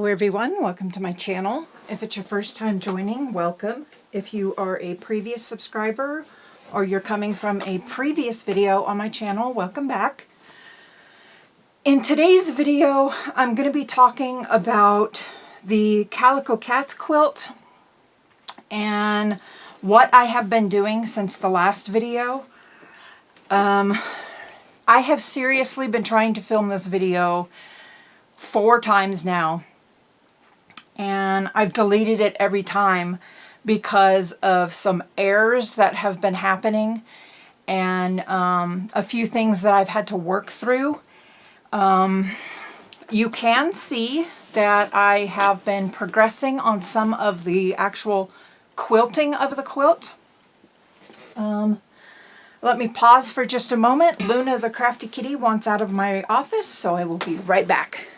everyone, welcome to my channel. If it's your first time joining, welcome. If you are a previous subscriber or you're coming from a previous video on my channel, welcome back. In today's video, I'm going to be talking about the Calico Cats quilt and what I have been doing since the last video. I have seriously been trying to film this video 4 times now, and I've deleted it every time because of some errors that have been happening and a few things that I've had to work through. You can see that I have been progressing on some of the actual quilting of the quilt. Let me pause for just a moment. Luna the crafty kitty wants out of my office, so I will be right back.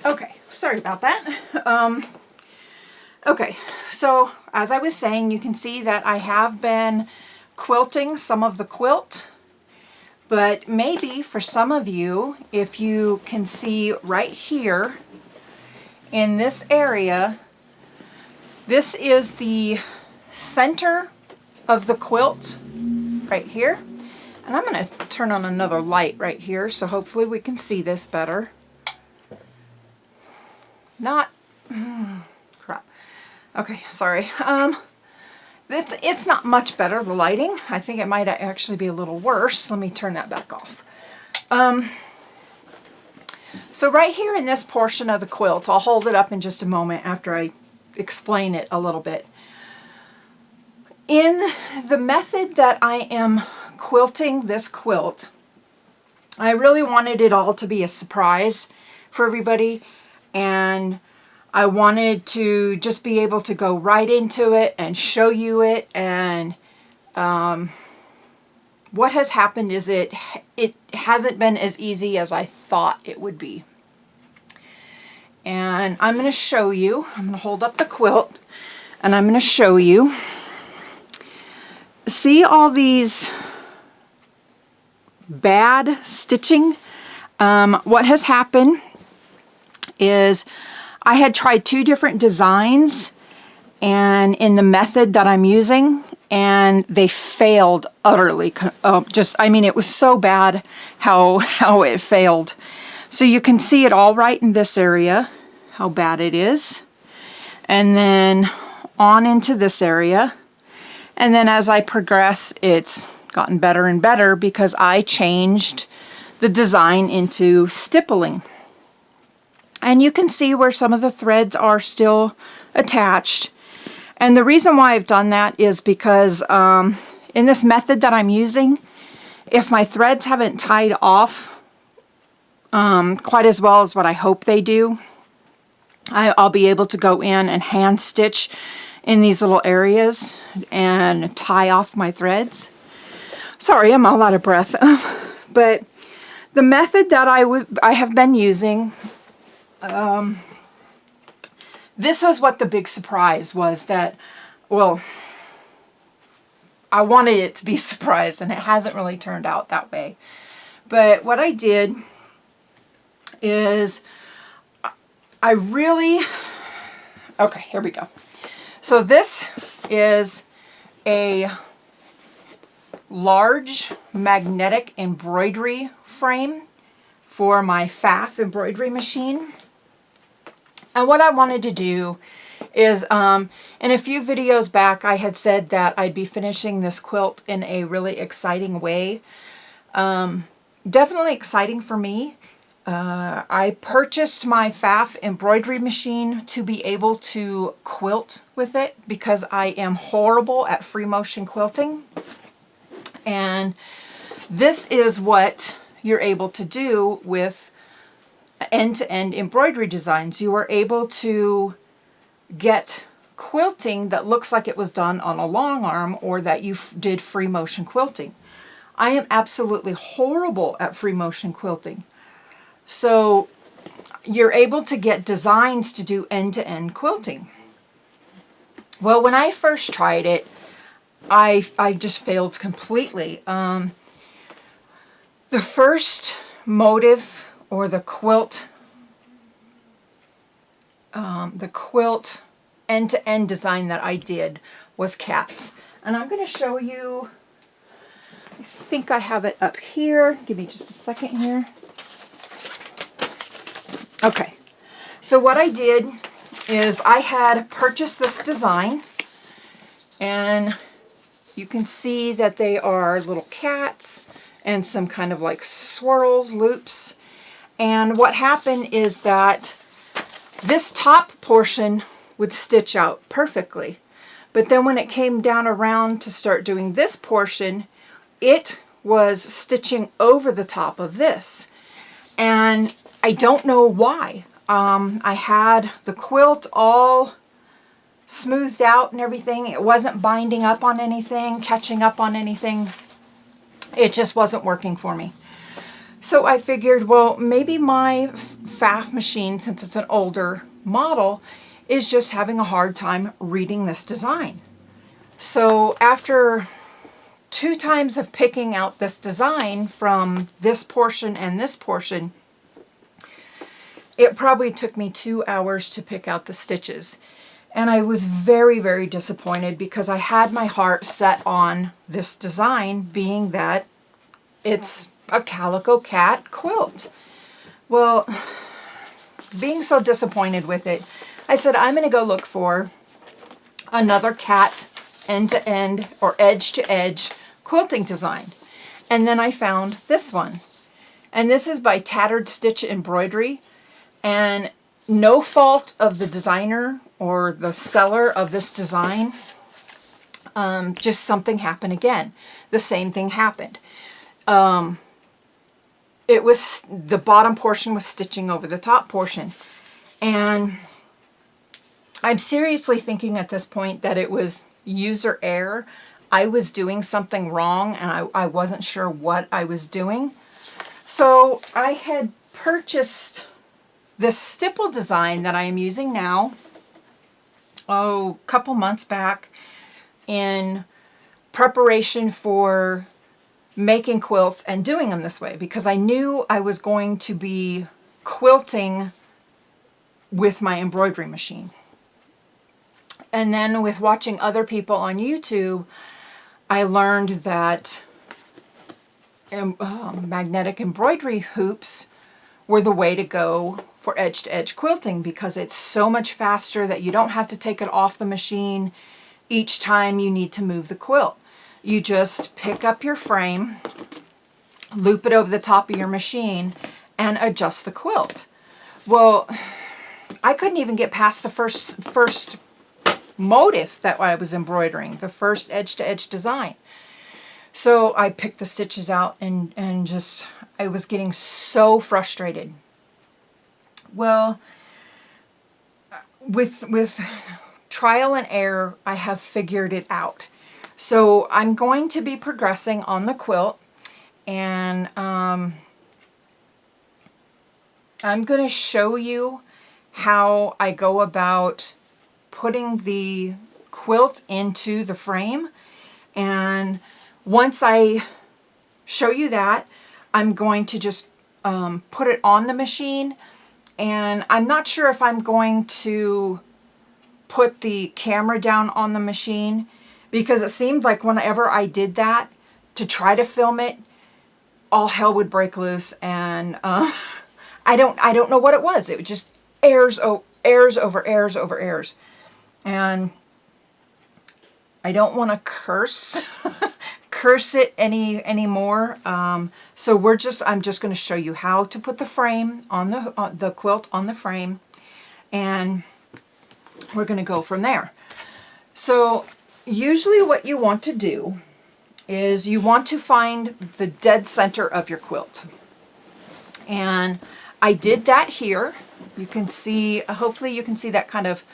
Okay, sorry about that. Okay, so as I was saying, you can see that I have been quilting some of the quilt, but maybe for some of you, if you can see right here in this area, this is the center of the quilt right here. And I'm going to turn on another light right here, so hopefully we can see this better. Crap. Okay, sorry. It's not much better, the lighting. I think it might actually be a little worse. Let me turn that back off. So right here in this portion of the quilt, I'll hold it up in just a moment after I explain it a little bit. In the method that I am quilting this quilt, I really wanted it all to be a surprise for everybody, and I wanted to just be able to go right into it and show you it. And what has happened is it hasn't been as easy as I thought it would be. And I'm going to show you. I'm going to hold up the quilt and I'm going to show you. See all these bad stitching? What has happened is I had tried 2 different designs and in the method that I'm using, and they failed utterly. I mean, it was so bad how it failed. So you can see it all right in this area, how bad it is. And then on into this area. And then as I progress, it's gotten better and better because I changed the design into stippling. And you can see where some of the threads are still attached. And the reason why I've done that is because in this method that I'm using, if my threads haven't tied off quite as well as what I hope they do, I'll be able to go in and hand stitch in these little areas and tie off my threads. Sorry, I'm all out of breath. But the method that I have been using, this was what the big surprise was, that, well, I wanted it to be a surprise and it hasn't really turned out that way. But what I did is okay, here we go. So this is a large magnetic embroidery frame for my Pfaff embroidery machine. And what I wanted to do is, in a few videos back, I had said that I'd be finishing this quilt in a really exciting way. Definitely exciting for me. I purchased my Pfaff embroidery machine to be able to quilt with it because I am horrible at free motion quilting. And this is what you're able to do with end-to-end embroidery designs. You are able to get quilting that looks like it was done on a long arm or that you did free motion quilting. I am absolutely horrible at free motion quilting. So you're able to get designs to do end-to-end quilting. Well, when I first tried it, I just failed completely. The first motive or the quilt the quilt end-to-end design that I did was cats. And I'm going to show you, I think I have it up here. Give me just a second here. Okay, so what I did is I had purchased this design, and you can see that they are little cats and some kind of like swirls, loops. And what happened is that this top portion would stitch out perfectly. But then when it came down around to start doing this portion, it was stitching over the top of this. And I don't know why. I had the quilt all smoothed out and everything. It wasn't binding up on anything, catching up on anything. It just wasn't working for me. So I figured, well, maybe my FAF machine, since it's an older model, is just having a hard time reading this design. So after 2 times of picking out this design from this portion and this portion, it probably took me 2 hours to pick out the stitches. And I was very, very disappointed because I had my heart set on this design, being that it's a Calico cat quilt. Well, being so disappointed with it, I said I'm going to go look for another cat end-to-end or edge-to-edge quilting design. And then I found this one. And this is by Tattered Stitch Embroidery. And no fault of the designer or the seller of this design, just something happened again. The same thing happened. It was, the bottom portion was stitching over the top portion. And I'm seriously thinking at this point that it was user error. I was doing something wrong and I wasn't sure what I was doing. So I had purchased this stipple design that I am using now, a couple months back, in preparation for making quilts and doing them this way, because I knew I was going to be quilting with my embroidery machine. And then with watching other people on YouTube, I learned that magnetic embroidery hoops were the way to go for edge-to-edge quilting, because it's so much faster that you don't have to take it off the machine each time you need to move the quilt. You just pick up your frame, loop it over the top of your machine, and adjust the quilt. Well, I couldn't even get past the first motif that I was embroidering, the first edge-to-edge design. So I picked the stitches out and just, I was getting so frustrated. Well, with trial and error, I have figured it out. So I'm going to be progressing on the quilt, and I'm going to show you how I go about putting the quilt into the frame. And once I show you that, I'm going to just put it on the machine. And I'm not sure if I'm going to put the camera down on the machine, because it seemed like whenever I did that to try to film it, all hell would break loose. And I don't know what it was. It was just errors over errors. And I don't want to curse it anymore. So I'm just going to show you how to put the frame on the quilt on the frame, and we're going to go from there. So usually what you want to do is you want to find the dead center of your quilt. And I did that here. You can see, hopefully you can see that kind of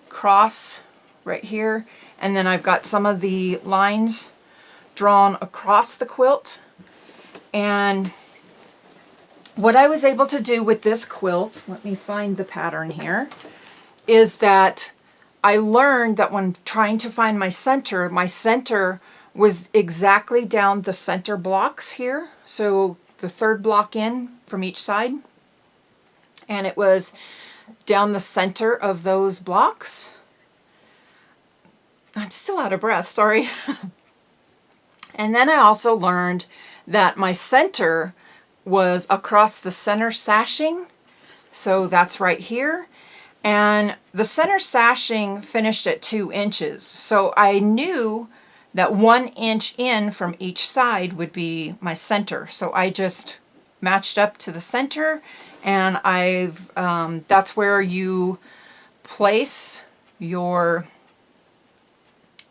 cross right here. And then I've got some of the lines drawn across the quilt. And what I was able to do with this quilt, let me find the pattern here, is that I learned that when trying to find my center was exactly down the center blocks here. So the third block in from each side. And it was down the center of those blocks. I'm still out of breath, sorry. And then I also learned that my center was across the center sashing. So that's right here. And the center sashing finished at 2 inches. So I knew that 1 inch in from each side would be my center. So I just matched up to the center, and that's where you place your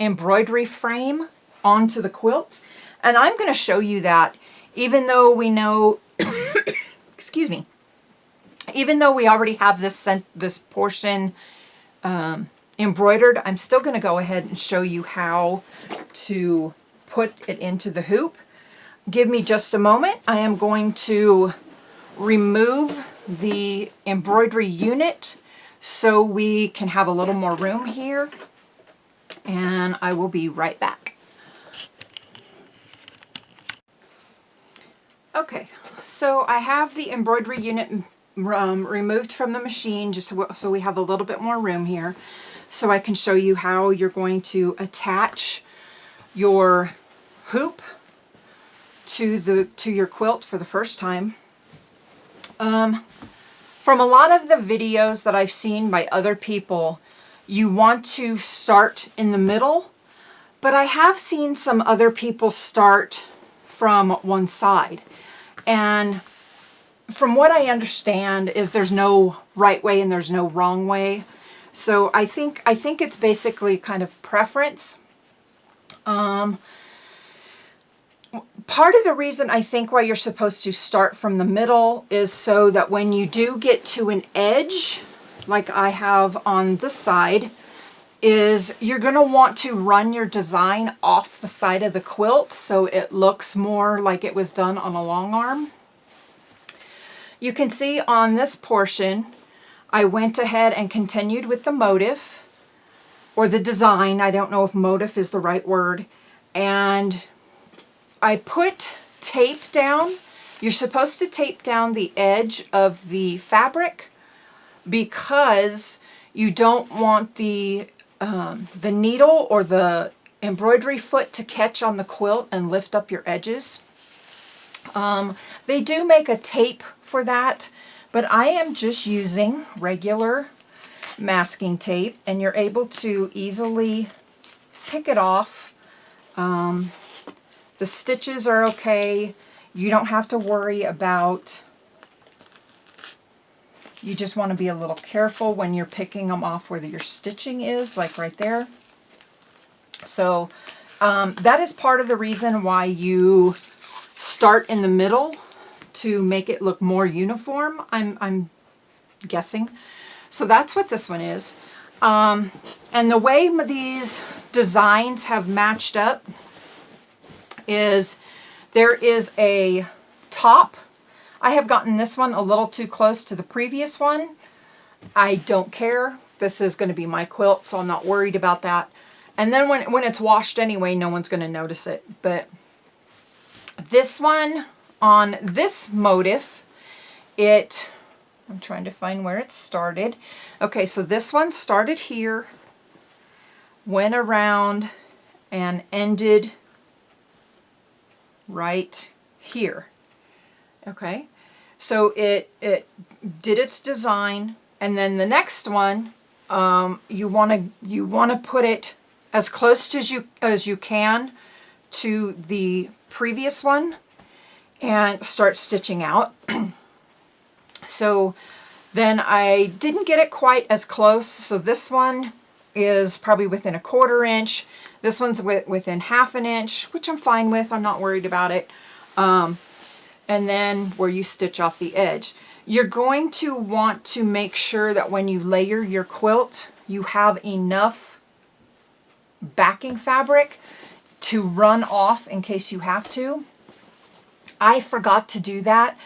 embroidery frame onto the quilt. And I'm going to show you that even though we know, excuse me, even though we already have this portion embroidered, I'm still going to go ahead and show you how to put it into the hoop. Give me just a moment. I am going to remove the embroidery unit so we can have a little more room here, and I will be right back. Okay, so I have the embroidery unit removed from the machine just so we have a little bit more room here, so I can show you how you're going to attach your hoop to your quilt for the first time. From a lot of the videos that I've seen by other people, you want to start in the middle, but I have seen some other people start from one side. And from what I understand is there's no right way and there's no wrong way. So I think it's basically kind of preference. Part of the reason I think why you're supposed to start from the middle is so that when you do get to an edge, like I have on this side, is you're going to want to run your design off the side of the quilt so it looks more like it was done on a long arm. You can see on this portion, I went ahead and continued with the motif, or the design. I don't know if motif is the right word. And I put tape down. You're supposed to tape down the edge of the fabric because you don't want the needle or the embroidery foot to catch on the quilt and lift up your edges. They do make a tape for that, but I am just using regular masking tape, and you're able to easily pick it off. The stitches are okay. You don't have to worry about, you just want to be a little careful when you're picking them off where your stitching is, like right there. So that is part of the reason why you start in the middle, to make it look more uniform, I'm guessing. So that's what this one is. And the way these designs have matched up is there is a top. I have gotten this one a little too close to the previous one. I don't care. This is going to be my quilt, so I'm not worried about that. And then when it's washed anyway, no one's going to notice it. But this one, on this motif, I'm trying to find where it started. Okay, so this one started here, went around, and ended right here. Okay, so it did its design, and then the next one, you want to put it as close as you can to the previous one and start stitching out. So then I didn't get it quite as close, so this one is probably within a 1/4 inch. This one's within 1/2 inch, which I'm fine with. I'm not worried about it. And then where you stitch off the edge. You're going to want to make sure that when you layer your quilt, you have enough backing fabric to run off in case you have to. I forgot to do that,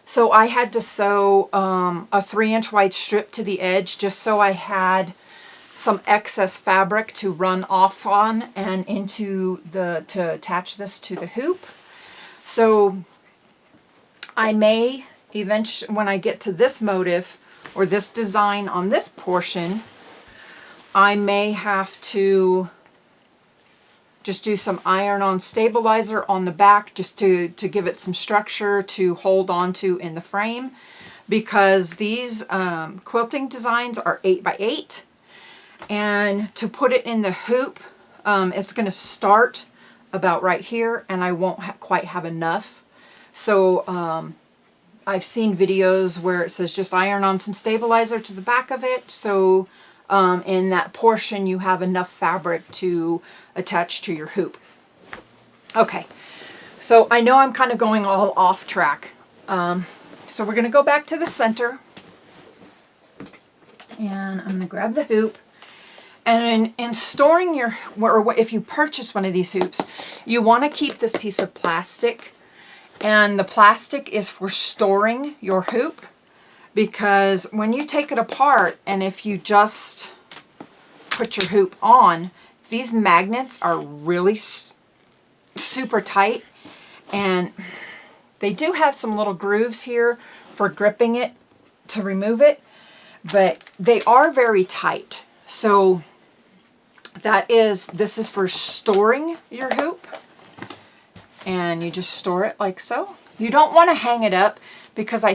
so I had to sew a 3-inch wide strip to the edge just so I had some excess fabric to run off on and to attach this to the hoop. So I may eventually, when I get to this motif, or this design on this portion, I may have to just do some iron-on stabilizer on the back just to give it some structure to hold on to in the frame, because these quilting designs are 8x8, and to put it in the hoop, it's going to start about right here, and I won't quite have enough. So I've seen videos where it says just iron on some stabilizer to the back of it, so in that portion you have enough fabric to attach to your hoop. Okay, so I know I'm kind of going all off track. So we're going to go back to the center, and I'm going to grab the hoop. And in storing your, or if you purchase one of these hoops, you want to keep this piece of plastic, and the plastic is for storing your hoop, because when you take it apart and if you just put your hoop on, these magnets are really super tight, and they do have some little grooves here for gripping it to remove it, but they are very tight. So this is for storing your hoop, and you just store it like so. You don't want to hang it up, because I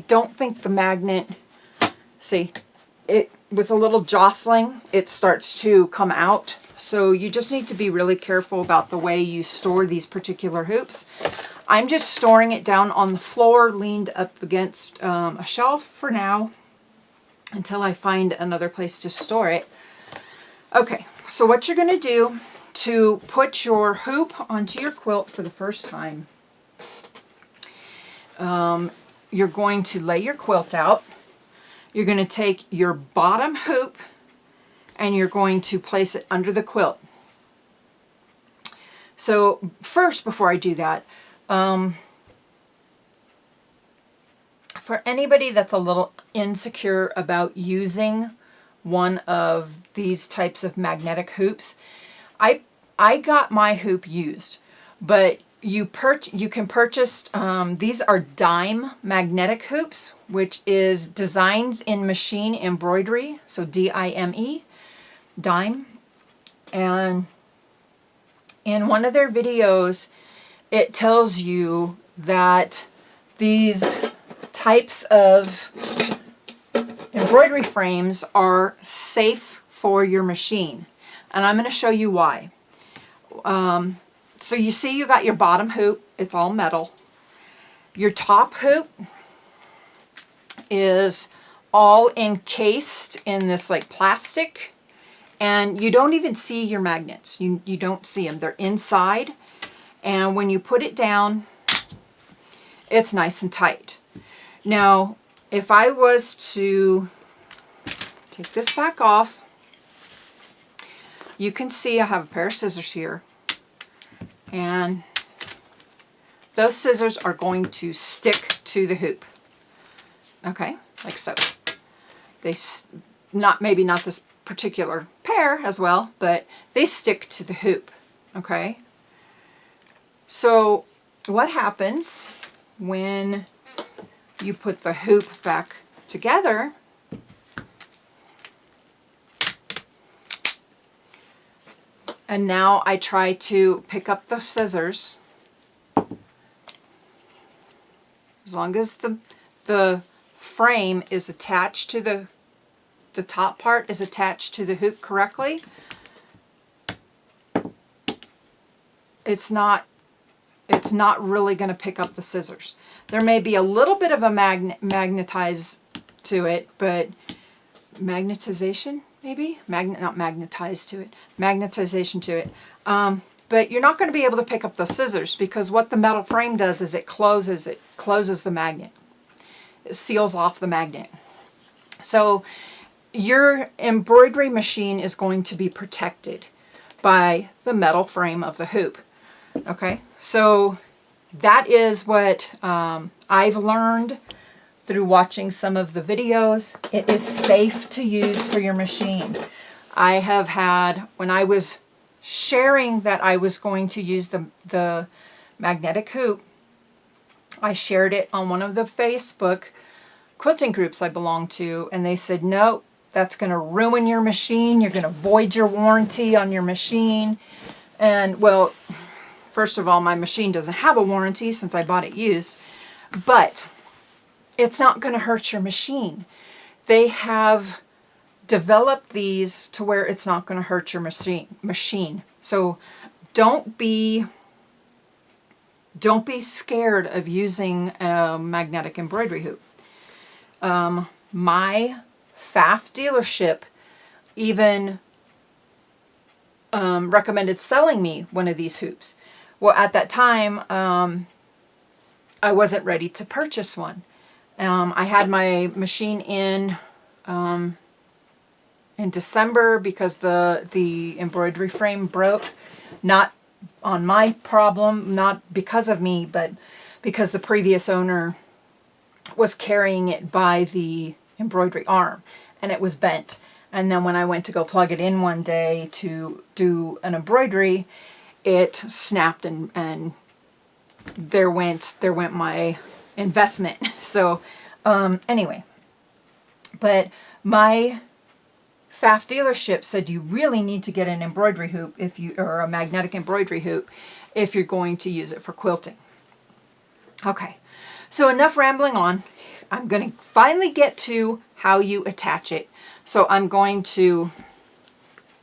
don't think the magnet, see, it with a little jostling, it starts to come out. So you just need to be really careful about the way you store these particular hoops. I'm just storing it down on the floor, leaned up against a shelf for now, until I find another place to store it. Okay, so what you're going to do to put your hoop onto your quilt for the first time, you're going to lay your quilt out. You're going to take your bottom hoop and you're going to place it under the quilt. So first, before I do that, for anybody that's a little insecure about using one of these types of magnetic hoops, I got my hoop used, but you can purchase, these are dime magnetic hoops, which is Designs in Machine Embroidery, so D-I-M-E, dime. And in one of their videos, it tells you that these types of embroidery frames are safe for your machine. And I'm going to show you why. So you see you got your bottom hoop, it's all metal. Your top hoop is all encased in this like plastic, and you don't even see your magnets. You don't see them, they're inside. And when you put it down, it's nice and tight. Now, if I was to take this back off, you can see I have a pair of scissors here, and those scissors are going to stick to the hoop. Okay, like so. Maybe not this particular pair as well, but they stick to the hoop. Okay. So what happens when you put the hoop back together? And now I try to pick up the scissors. As long as the frame is attached to the top part is attached to the hoop correctly, it's not really going to pick up the scissors. There may be a little bit of a magnetize to it, but magnetization maybe? Not magnetized to it. Magnetization to it. But you're not going to be able to pick up those scissors, because what the metal frame does is it closes the magnet. It seals off the magnet. So your embroidery machine is going to be protected by the metal frame of the hoop. Okay, so that is what I've learned through watching some of the videos. It is safe to use for your machine. I have had, when I was sharing that I was going to use the magnetic hoop, I shared it on one of the Facebook quilting groups I belong to, and they said, no, that's going to ruin your machine. You're going to void your warranty on your machine. And well, first of all, my machine doesn't have a warranty since I bought it used, but it's not going to hurt your machine. They have developed these to where it's not going to hurt your machine. So don't be scared of using a magnetic embroidery hoop. My FAF dealership even recommended selling me one of these hoops. Well, at that time, I wasn't ready to purchase one. I had my machine in December because the embroidery frame broke. Not on my problem, not because of me, but because the previous owner was carrying it by the embroidery arm and it was bent. And then when I went to go plug it in one day to do an embroidery, it snapped and there went my investment. So anyway, but my FAF dealership said you really need to get an embroidery hoop or a magnetic embroidery hoop if you're going to use it for quilting. Okay, so enough rambling on. I'm going to finally get to how you attach it. So I'm going to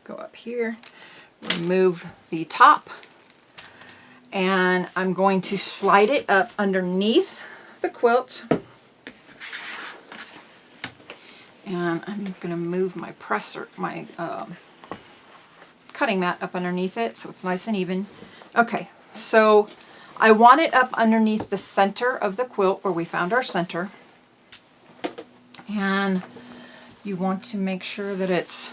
go up here, remove the top, and I'm going to slide it up underneath the quilt. And I'm going to move my my cutting mat up underneath it so it's nice and even. Okay, so I want it up underneath the center of the quilt where we found our center. And you want to make sure that it's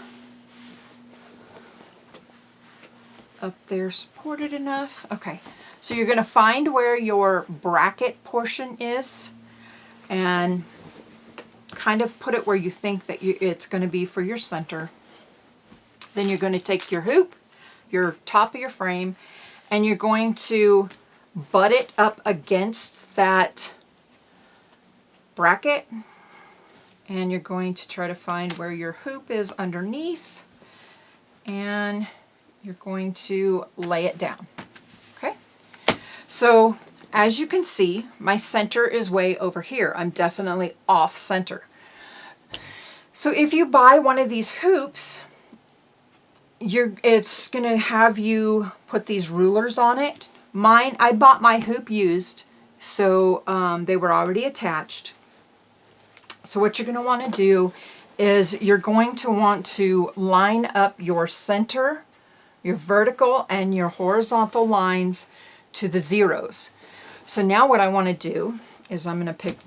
up there supported enough. Okay, so you're going to find where your bracket portion is and kind of put it where you think that it's going to be for your center. Then you're going to take your hoop, your top of your frame, and you're going to butt it up against that bracket. And you're going to try to find where your hoop is underneath, and you're going to lay it down. Okay? So as you can see, my center is way over here. I'm definitely off center. So if you buy one of these hoops, it's going to have you put these rulers on it. I bought my hoop used, so they were already attached. So what you're going to want to do is you're going to want to line up your center, your vertical and your horizontal lines to the zeros. So now what I want to do is I'm going to pick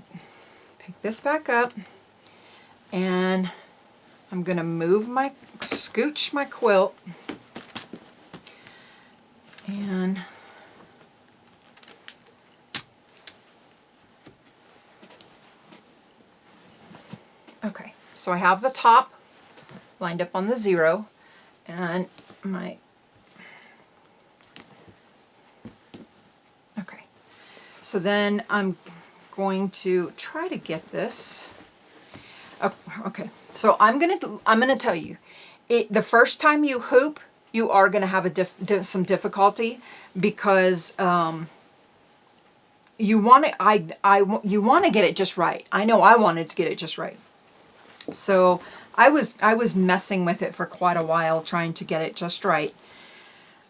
this back up, and I'm going to scooch my quilt, and okay, so I have the top lined up on the zero, and okay, so then I'm going to try to get this. Okay, so I'm gonna tell you, the first time you hoop, you are gonna have some difficulty because you want to get it just right. I know I wanted to get it just right. So I was messing with it for quite a while trying to get it just right.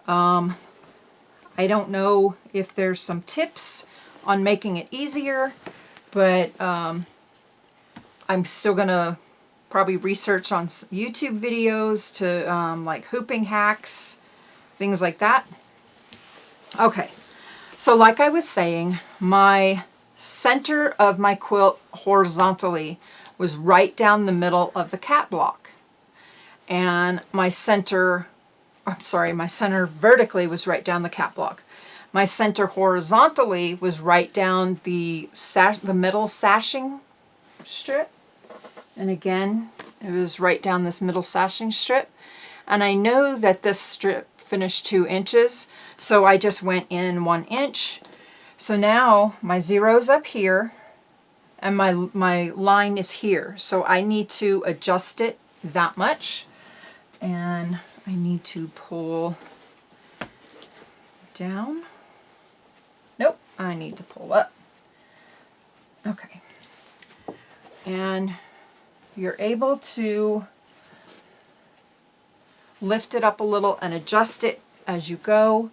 I don't know if there's some tips on making it easier, but I'm still gonna probably research on YouTube videos to like hooping hacks, things like that. Okay, so like I was saying, my center of my quilt horizontally was right down the middle of the cat block, and my center vertically was right down the cat block. My center horizontally was right down the middle sashing strip, and again it was right down this middle sashing strip. And I know that this strip finished 2 inches, so I just went in 1 inch. So now my zero's up here, and my line is here. So I need to adjust it that much, and I need to pull down. Nope, I need to pull up. Okay. And you're able to lift it up a little and adjust it as you go.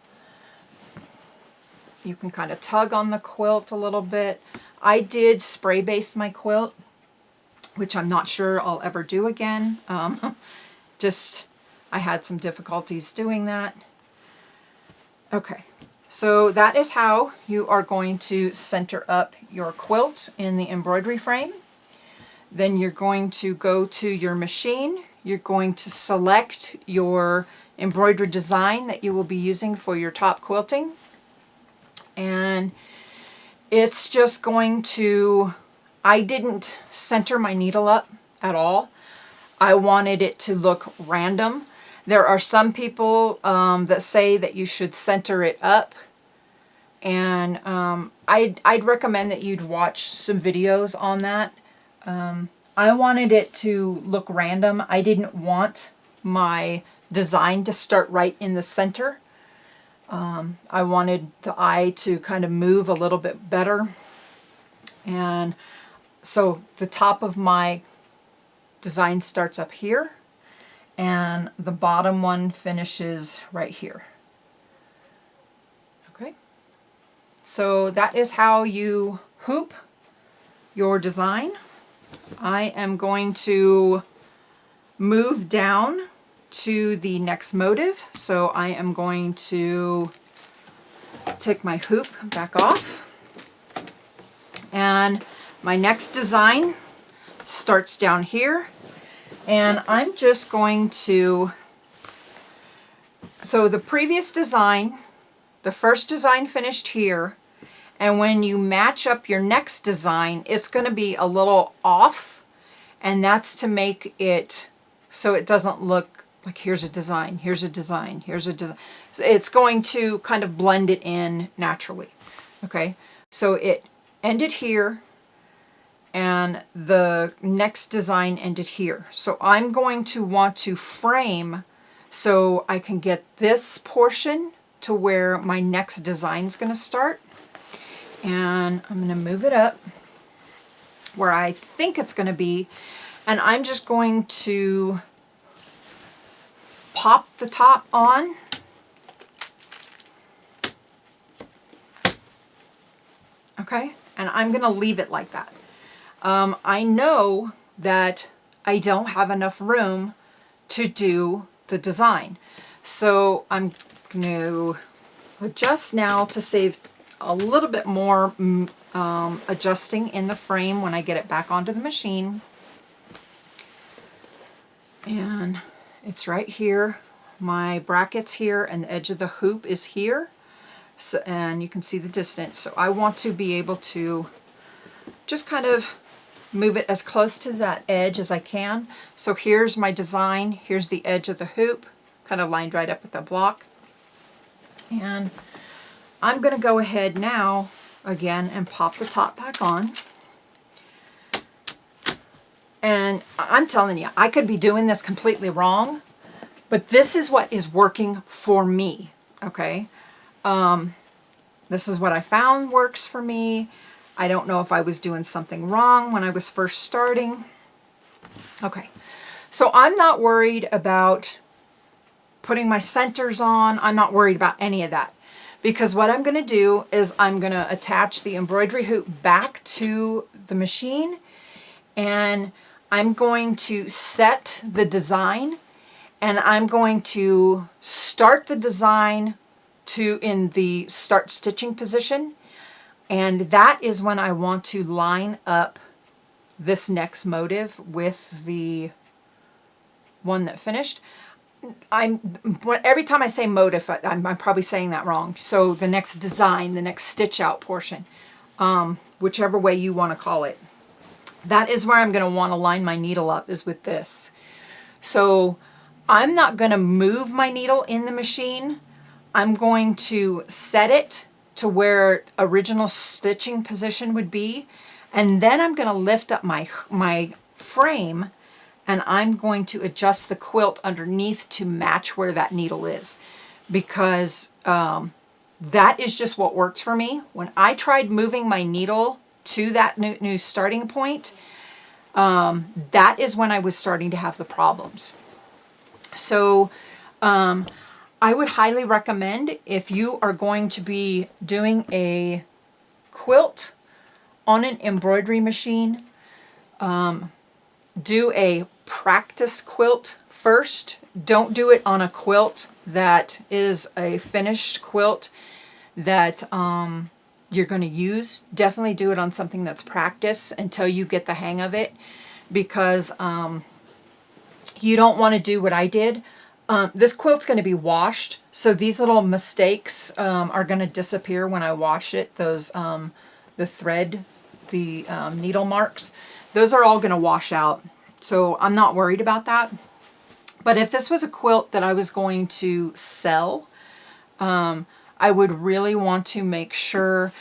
You can kind of tug on the quilt a little bit. I did spray base my quilt, which I'm not sure I'll ever do again. Just, I had some difficulties doing that. Okay, so that is how you are going to center up your quilt in the embroidery frame. Then you're going to go to your machine. You're going to select your embroidery design that you will be using for your top quilting. And it's just going to, I didn't center my needle up at all. I wanted it to look random. There are some people that say that you should center it up. And I'd recommend that you'd watch some videos on that. I wanted it to look random. I didn't want my design to start right in the center. I wanted the eye to kind of move a little bit better. And so the top of my design starts up here, and the bottom one finishes right here. Okay. So that is how you hoop your design. I am going to move down to the next motive. So I am going to take my hoop back off, and my next design starts down here, and I'm just going to, so the previous design, the first design finished here, and when you match up your next design, it's going to be a little off, and that's to make it so it doesn't look like here's a design, here's a design, here's a design. So it's going to kind of blend it in naturally. Okay, so it ended here, and the next design ended here. So I'm going to want to frame so I can get this portion to where my next design is going to start. And I'm going to move it up where I think it's going to be, and I'm just going to pop the top on. Okay, and I'm going to leave it like that. I know that I don't have enough room to do the design, so I'm going to adjust now to save a little bit more adjusting in the frame when I get it back onto the machine. And it's right here. My bracket's here, and the edge of the hoop is here. So, and you can see the distance. So I want to be able to just kind of move it as close to that edge as I can. So here's my design. Here's the edge of the hoop, kind of lined right up with the block. And I'm going to go ahead now again and pop the top back on. And I'm telling you, I could be doing this completely wrong, but this is what is working for me, okay? This is what I found works for me. I don't know if I was doing something wrong when I was first starting. Okay, so I'm not worried about putting my centers on. I'm not worried about any of that, because what I'm going to do is I'm going to attach the embroidery hoop back to the machine, and I'm going to set the design, and I'm going to start the design in the start stitching position, and that is when I want to line up this next motive with the one that finished. Every time I say motive, I'm probably saying that wrong. So the next design, the next stitch out portion, whichever way you want to call it. That is where I'm going to want to line my needle up, is with this. So I'm not going to move my needle in the machine. I'm going to set it to where original stitching position would be, And then I'm going to lift up my frame, and I'm going to adjust the quilt underneath to match where that needle is, because that is just what works for me. When I tried moving my needle to that new starting point, that is when I was starting to have the problems. So I would highly recommend, if you are going to be doing a quilt on an embroidery machine, do a practice quilt first. Don't do it on a quilt that is a finished quilt that you're going to use. Definitely do it on something that's practice until you get the hang of it, because you don't want to do what I did. This quilt's going to be washed, so these little mistakes are going to disappear when I wash it. Those the thread, the needle marks, those are all going to wash out, so I'm not worried about that. But if this was a quilt that I was going to sell, I would really want to make sure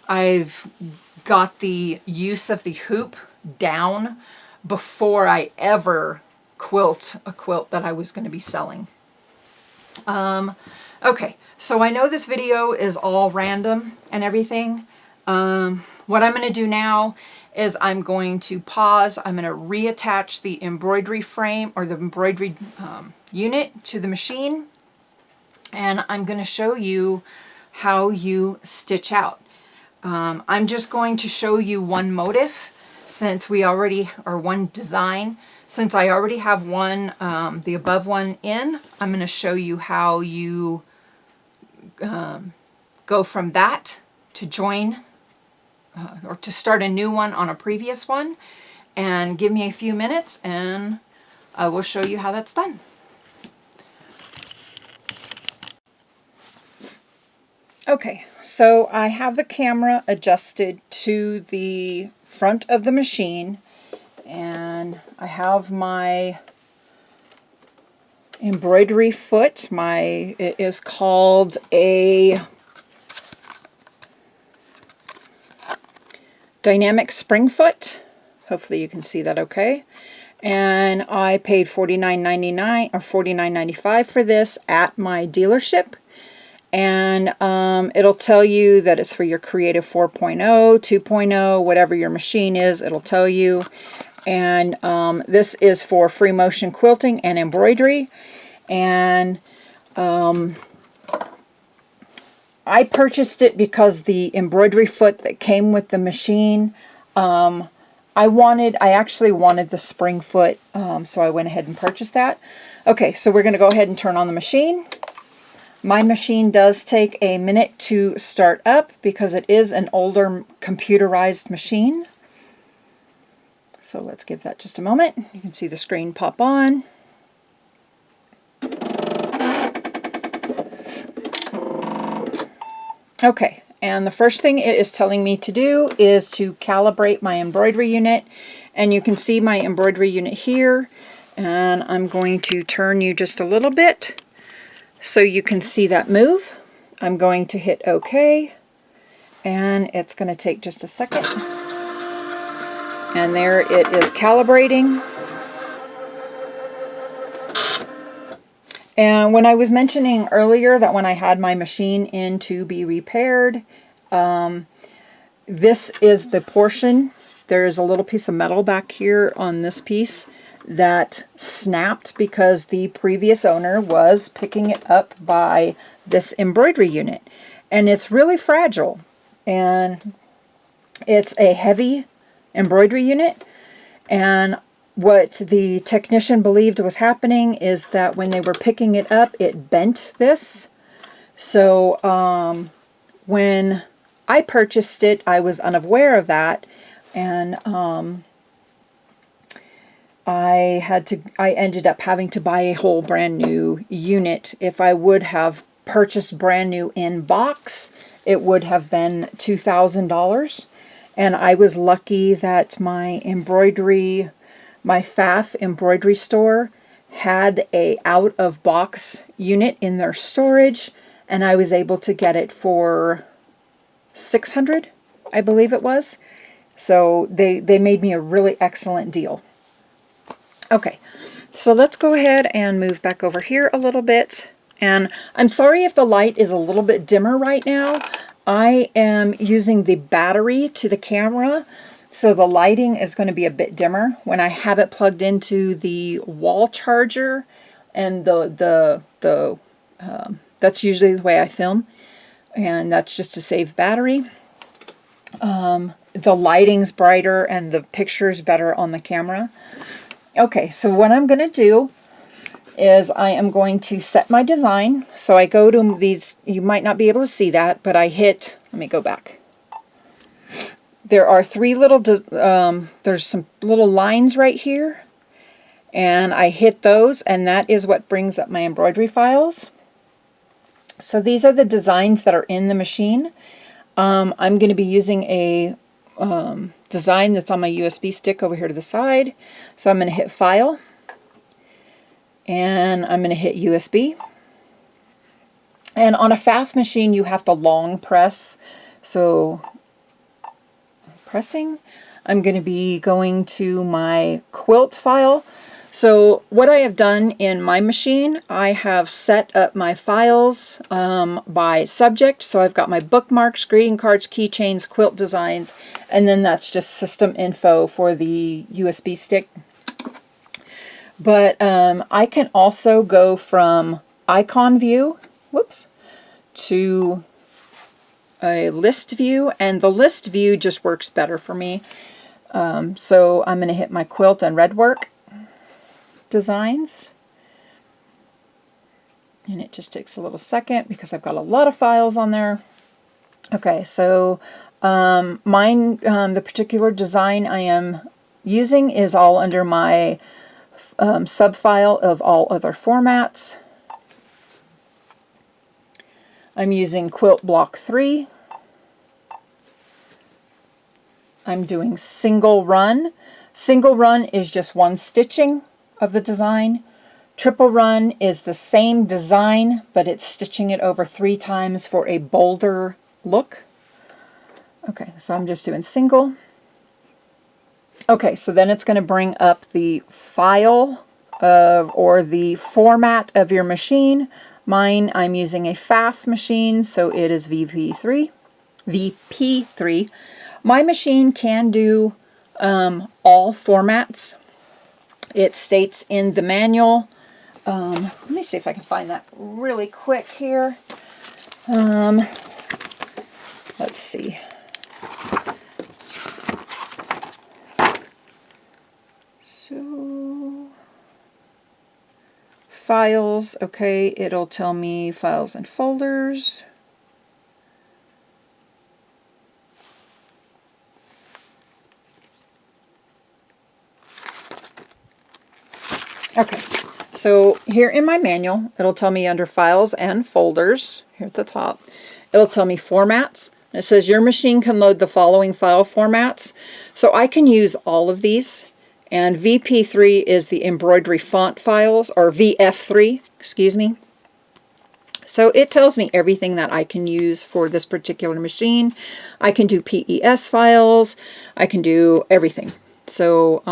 I've got the use of the hoop down before I ever quilt a quilt that I was going to be selling. Okay, so I know this video is all random and everything. What I'm going to do now is I'm going to pause. I'm going to reattach the embroidery frame, or the embroidery unit, to the machine, and I'm going to show you how you stitch out. I'm just going to show you one motif, since we already, or one design, since I already have one, the above one in. I'm going to show you how you go from that to join or to start a new one on a previous one. And give me a few minutes and I will show you how that's done. Okay, so I have the camera adjusted to the front of the machine, and I have my embroidery foot. It is called a dynamic spring foot. Hopefully you can see that okay. And I paid $49.99 or $49.95 for this at my dealership. And it'll tell you that it's for your Creative 4.0, 2.0, whatever your machine is, it'll tell you. And this is for free motion quilting and embroidery. And I purchased it because the embroidery foot that came with the machine, I actually wanted the spring foot, so I went ahead and purchased that. Okay, so we're going to go ahead and turn on the machine. My machine does take a minute to start up because it is an older computerized machine. So let's give that just a moment. You can see the screen pop on. Okay, and the first thing it is telling me to do is to calibrate my embroidery unit. And you can see my embroidery unit here. And I'm going to turn you just a little bit so you can see that move. I'm going to hit OK, and it's going to take just a second. And there it is calibrating. And when I was mentioning earlier that when I had my machine in to be repaired, this is the portion. There's a little piece of metal back here on this piece that snapped because the previous owner was picking it up by this embroidery unit. And it's really fragile. And it's a heavy embroidery unit. And what the technician believed was happening is that when they were picking it up, it bent this. So when I purchased it, I was unaware of that. And I ended up having to buy a whole brand new unit. If I would have purchased brand new in box, it would have been $2,000. And I was lucky that my FAF embroidery store had a out of box unit in their storage, and I was able to get it for $600, I believe it was. So they made me a really excellent deal. Okay, so let's go ahead and move back over here a little bit. And I'm sorry if the light is a little bit dimmer right now. I am using the battery to the camera, so the lighting is going to be a bit dimmer. When I have it plugged into the wall charger, and that's usually the way I film, and that's just to save battery. The lighting's brighter and the picture's better on the camera. Okay, so what I'm going to do is I am going to set my design. So I go to these, you might not be able to see that, but I hit, let me go back. There are three little, there's some little lines right here, and I hit those, and that is what brings up my embroidery files. So these are the designs that are in the machine. I'm going to be using a design that's on my USB stick over here to the side. So I'm going to hit File, and I'm going to hit USB. And on a FAF machine, you have to long press. So pressing, I'm going to be going to my quilt file. So what I have done in my machine, I have set up my files by subject. So I've got my bookmarks, greeting cards, keychains, quilt designs, and then that's just system info for the USB stick. But I can also go from icon view, whoops, to a list view, and the list view just works better for me. So I'm going to hit my quilt and redwork designs, and it just takes a little second because I've got a lot of files on there. Okay, so mine, the particular design I am using is all under my subfile of all other formats. I'm using Quilt Block 3. I'm doing single run. Single run is just one stitching of the design. Triple run is the same design, but it's stitching it over 3 times for a bolder look. Okay, so I'm just doing single. Okay, so then it's going to bring up the file or the format of your machine. Mine, I'm using a FAF machine, so it is VP3. My machine can do all formats. It states in the manual. Let me see if I can find that really quick here. Let's see. So, files, okay, it'll tell me files and folders. Okay, so here in my manual, it'll tell me under files and folders, here at the top, it'll tell me formats. It says your machine can load the following file formats. So I can use all of these. And VP3 is the embroidery font files, or VF3, excuse me. So it tells me everything that I can use for this particular machine. I can do PES files. I can do everything. So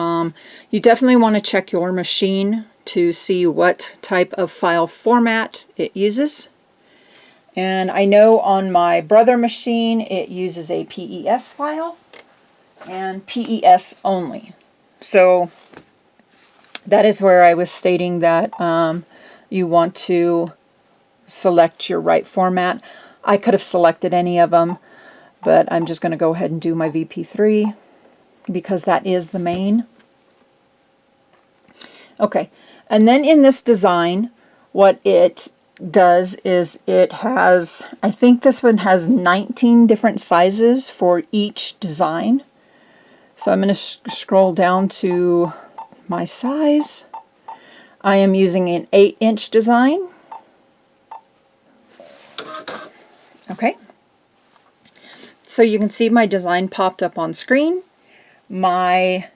you definitely want to check your machine to see what type of file format it uses. And I know on my brother machine it uses a PES file and PES only. So that is where I was stating that you want to select your right format. I could have selected any of them, but I'm just going to go ahead and do my VP3 because that is the main. Okay, and then in this design, what it does is it has, I think this one has 19 different sizes for each design. So I'm going to scroll down to my size. I am using an 8-inch design. Okay. So you can see my design popped up on screen. My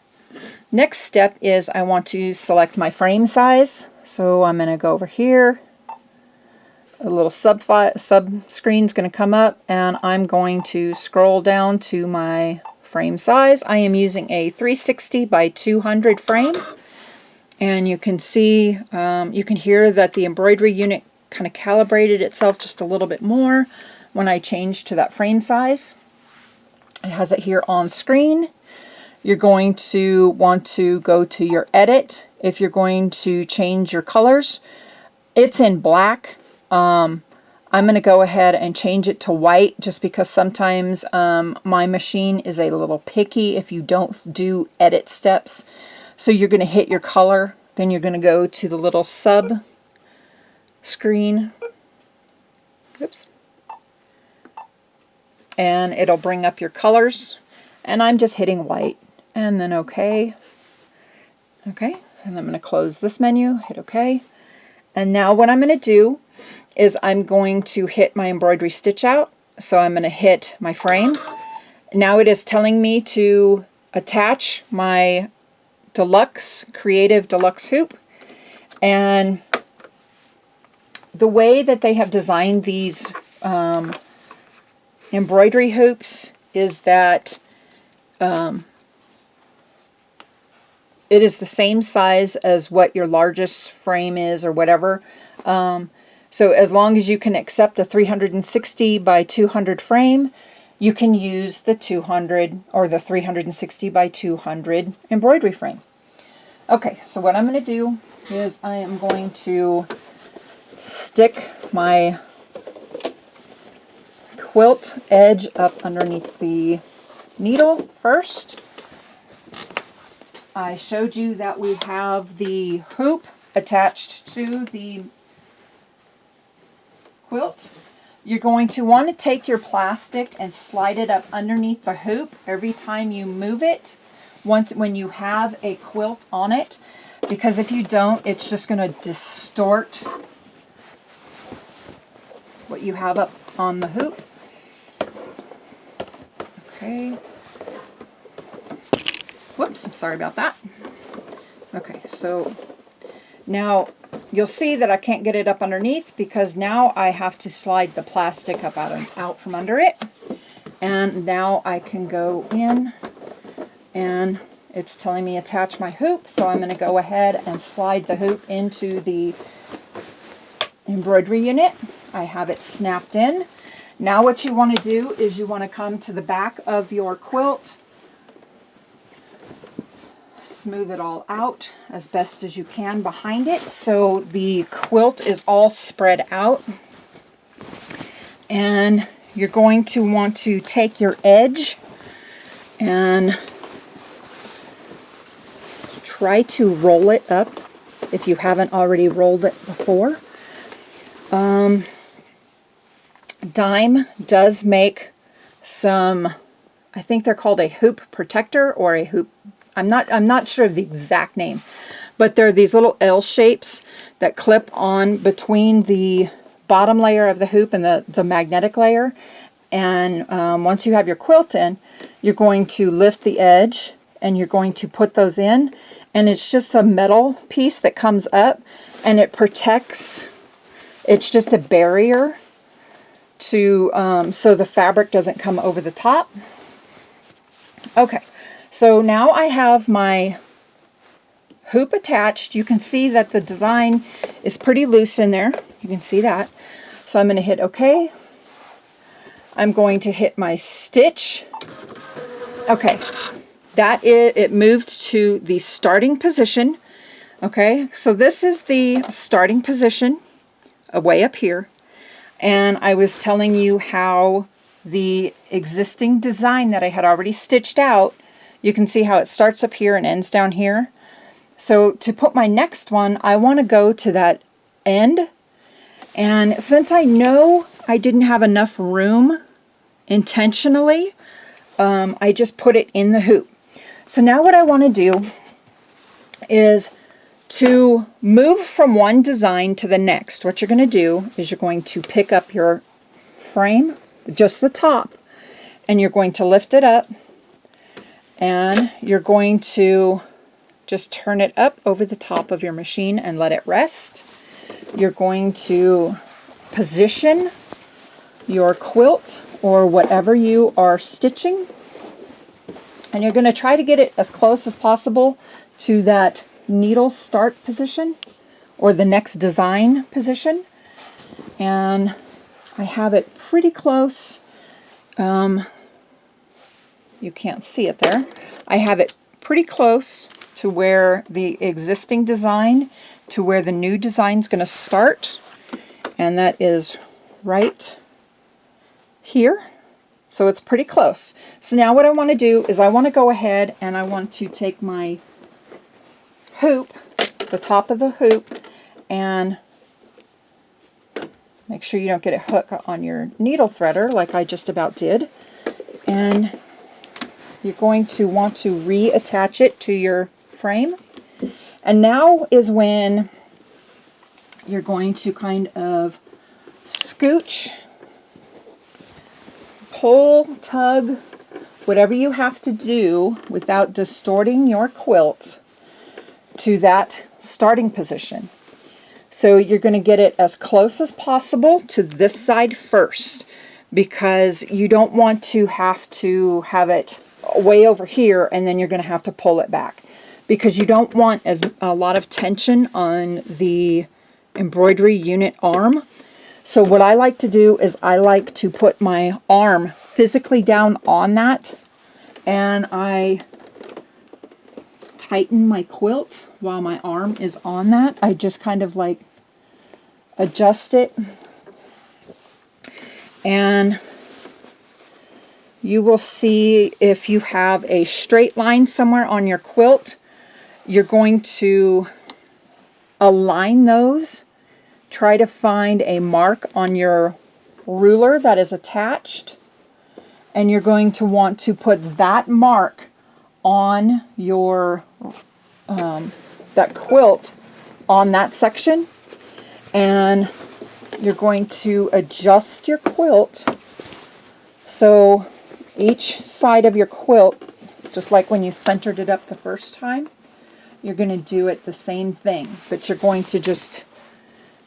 next step is I want to select my frame size. So I'm going to go over here. A little sub screen is going to come up, and I'm going to scroll down to my frame size. I am using a 360 by 200 frame, and you can see, you can hear that the embroidery unit kind of calibrated itself just a little bit more when I changed to that frame size. It has it here on screen. You're going to want to go to your edit if you're going to change your colors. It's in black. I'm going to go ahead and change it to white just because sometimes my machine is a little picky if you don't do edit steps. So you're going to hit your color, then you're going to go to the little sub screen. Oops. And it'll bring up your colors. And I'm just hitting white. And then OK. OK. And I'm going to close this menu, hit OK. And now what I'm going to do is I'm going to hit my embroidery stitch out. So I'm going to hit my frame. Now it is telling me to attach my Creative Deluxe hoop. And the way that they have designed these embroidery hoops is that it is the same size as what your largest frame is or whatever. So as long as you can accept a 360 by 200 frame, you can use the 200 or the 360 by 200 embroidery frame. Okay, so what I'm going to do is I am going to stick my quilt edge up underneath the needle first. I showed you that we have the hoop attached to the quilt. You're going to want to take your plastic and slide it up underneath the hoop every time you move it when you have a quilt on it, because if you don't, it's just going to distort what you have up on the hoop. Okay. Whoops, I'm sorry about that. Okay, so now you'll see that I can't get it up underneath because now I have to slide the plastic up out from under it. And now I can go in and it's telling me attach my hoop. So I'm going to go ahead and slide the hoop into the embroidery unit. I have it snapped in. Now what you want to do is you want to come to the back of your quilt, smooth it all out as best as you can behind it so the quilt is all spread out. And you're going to want to take your edge and try to roll it up if you haven't already rolled it before. Dime does make some, I think they're called a hoop protector or a hoop, I'm not sure of the exact name, but they're these little L shapes that clip on between the bottom layer of the hoop and the magnetic layer. And once you have your quilt in, you're going to lift the edge and you're going to put those in. And it's just a metal piece that comes up and it protects, it's just a barrier to so the fabric doesn't come over the top. Okay, so now I have my hoop attached. You can see that the design is pretty loose in there. You can see that. So I'm going to hit OK. I'm going to hit my stitch. Okay, that is, it moved to the starting position. Okay, so this is the starting position way up here. And I was telling you how the existing design that I had already stitched out, you can see how it starts up here and ends down here. So to put my next one, I want to go to that end. And since I know I didn't have enough room intentionally, I just put it in the hoop. So now what I want to do is to move from one design to the next. What you're going to do is you're going to pick up your frame, just the top, and you're going to lift it up and you're going to just turn it up over the top of your machine and let it rest. You're going to position your quilt or whatever you are stitching. And you're going to try to get it as close as possible to that needle start position or the next design position. And I have it pretty close. You can't see it there. I have it pretty close to where the existing design, to where the new design is going to start. And that is right here. So it's pretty close. So now what I want to do is I want to go ahead and I want to take my hoop, the top of the hoop, and make sure you don't get a hook on your needle threader like I just about did. And you're going to want to reattach it to your frame. And now is when you're going to kind of scooch, pull, tug, whatever you have to do without distorting your quilt to that starting position. So you're going to get it as close as possible to this side first, because you don't want to have it way over here and then you're going to have to pull it back, because you don't want a lot of tension on the embroidery unit arm. So what I like to do is I like to put my arm physically down on that, and I tighten my quilt while my arm is on that. I just kind of like adjust it, and you will see if you have a straight line somewhere on your quilt, you're going to align those. Try to find a mark on your ruler that is attached, and you're going to want to put that mark on your that quilt on that section, and you're going to adjust your quilt so each side of your quilt, just like when you centered it up the first time, you're going to do it the same thing, but you're going to just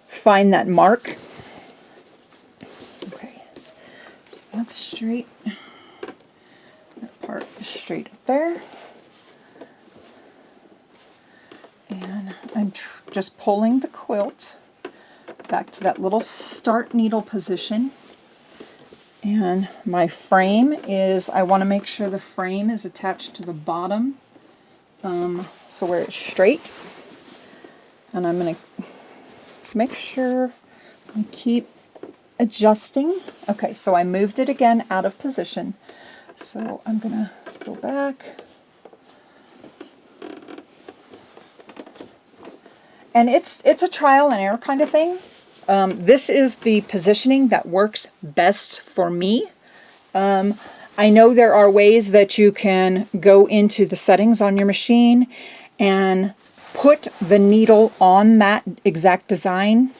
find that mark. Okay, so that's straight. That part is straight up there. And I'm just pulling the quilt back to that little start needle position. And my frame is, I want to make sure the frame is attached to the bottom, so where it's straight. And I'm going to make sure I keep adjusting. Okay, so I moved it again out of position. So I'm going to go back. And it's a trial and error kind of thing. This is the positioning that works best for me. I know there are ways that you can go into the settings on your machine and put the needle on that exact design.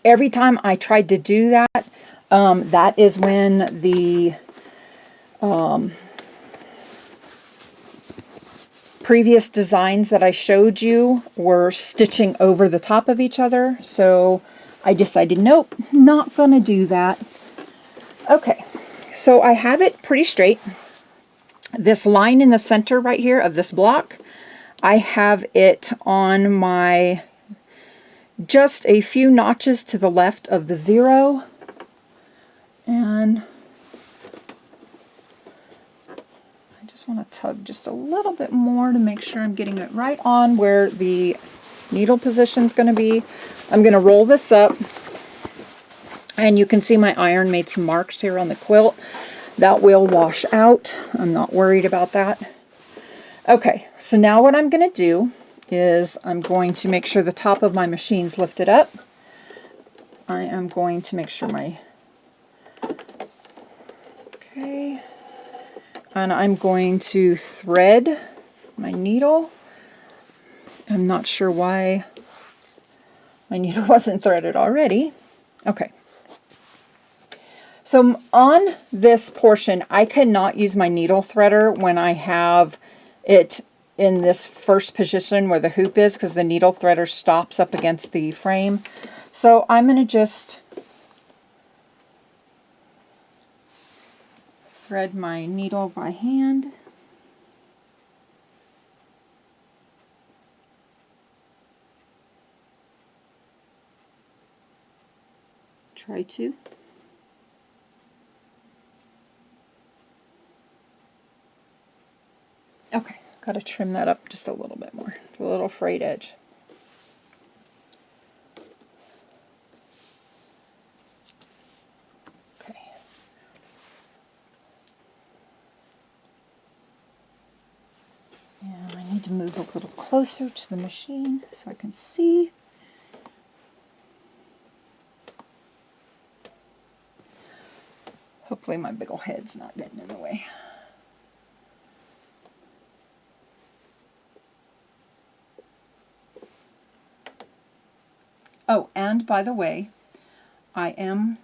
Every time I tried to do that, that is when the previous designs that I showed you were stitching over the top of each other. So I decided, nope, not going to do that. Okay, so I have it pretty straight. This line in the center right here of this block, I have it on my just a few notches to the left of the 0. And I just want to tug just a little bit more to make sure I'm getting it right on where the needle position is going to be. I'm going to roll this up, and you can see my iron made some marks here on the quilt. That will wash out. I'm not worried about that. Okay, so now what I'm going to do is I'm going to make sure the top of my machine's lifted up. I am going to make sure my... Okay. And I'm going to thread my needle. I'm not sure why my needle wasn't threaded already. Okay. So on this portion, I cannot use my needle threader when I have it in this first position where the hoop is, because the needle threader stops up against the frame. So I'm going to just thread my needle by hand. try to. Okay, got to trim that up just a little bit more. It's a little frayed edge. Okay. And I need to move a little closer to the machine so I can see. Hopefully my big ol' head's not getting in the way. Oh, and by the way, I am